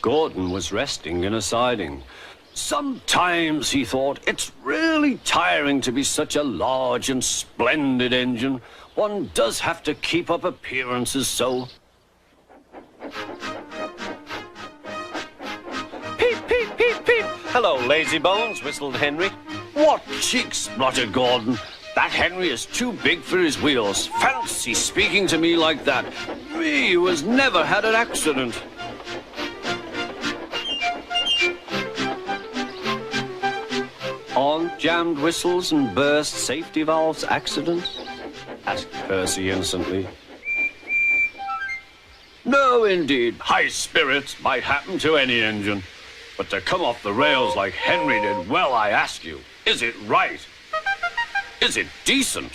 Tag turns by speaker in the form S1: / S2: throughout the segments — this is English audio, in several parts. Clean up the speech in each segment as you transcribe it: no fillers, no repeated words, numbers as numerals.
S1: Gordon was resting in a siding. Sometimes, he thought, it's really tiring to be such a large and splendid engine. One does have to keep up appearances so. Peep, peep, peep, peep. Hello, lazybones, whistled Henry. What cheeks, spluttered Gordon. That Henry is too big for his wheels. Fancy speaking to me like that. Me, who has never had an accident. Aren't jammed whistles and burst safety valves accidents? Asked Percy innocently. No, indeed. High spirits might happen to any engine. But to come off the rails like Henry did, well, I ask you, is it right? Is it decent?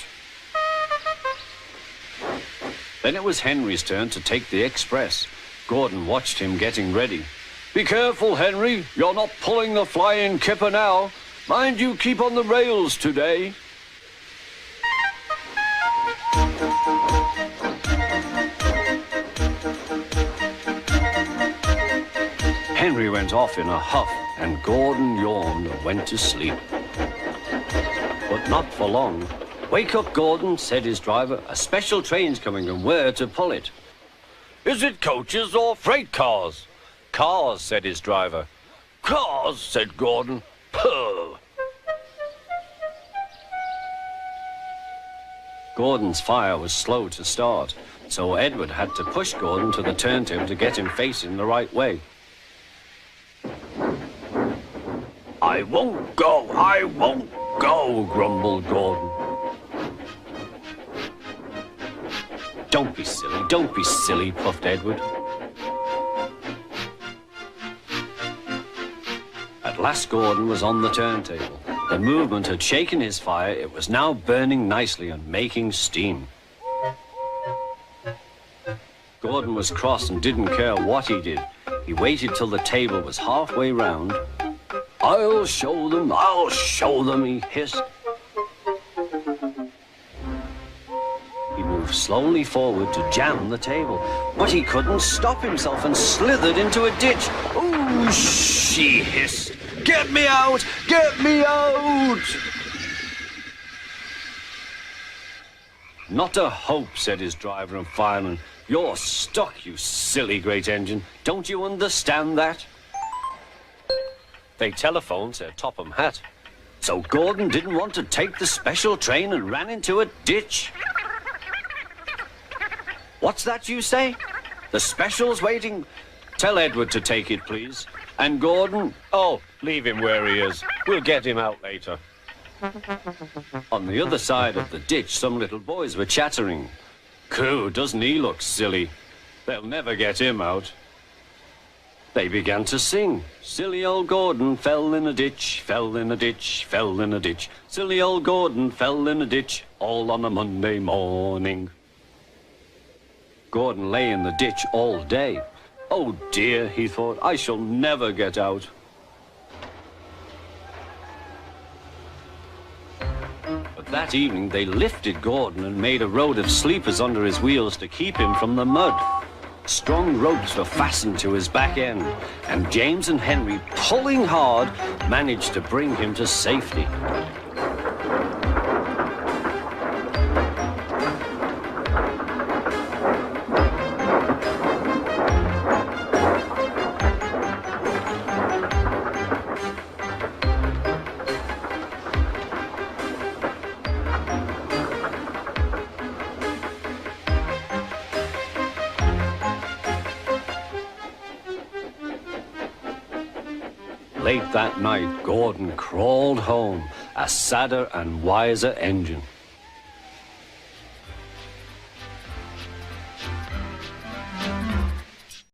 S1: Then it was Henry's turn to take the express. Gordon watched him getting ready. Be careful, Henry. You're not pulling the flying kipper now. Mind you keep on the rails today. Henry went off in a huff, and Gordon yawned and went to sleep. But not for long. Wake up, Gordon, said his driver. A special train's coming, and we're to pull it. Is it coaches or freight cars? Cars, said his driver. Cars, said Gordon. Puh. Gordon's fire was slow to start, so Edward had to push Gordon to the turntable to get him facing the right way. I won't go, grumbled Gordon. Don't be silly, puffed Edward. At last Gordon was on the turntable. The movement had shaken his fire. It was now burning nicely and making steam. Gordon was cross and didn't care what he did. He waited till the table was halfway round. I'll show them, he hissed. He moved slowly forward to jam the table, but he couldn't stop himself and slithered into a ditch. Ooh, she hissed. Get me out! Get me out! Not a hope, said his driver and fireman. You're stuck, you silly great engine. Don't you understand that? They telephoned, said Topham Hatt. So Gordon didn't want to take the special train and ran into a ditch. What's that you say? The special's waiting. Tell Edward to take it, please. And Gordon, oh, leave him where he is. We'll get him out later. On the other side of the ditch, some little boys were chattering. Coo, doesn't he look silly? They'll never get him out. They began to sing. Silly old Gordon fell in a ditch, fell in a ditch, fell in a ditch. Silly old Gordon fell in a ditch, all on a Monday morning. Gordon lay in the ditch all day. Oh dear, he thought, I shall never get out. But that evening they lifted Gordon and made a road of sleepers under his wheels to keep him from the mud. Strong ropes were fastened to his back end, and James and Henry, pulling hard, managed to bring him to safety. Late that night, Gordon crawled home, a sadder and wiser engine.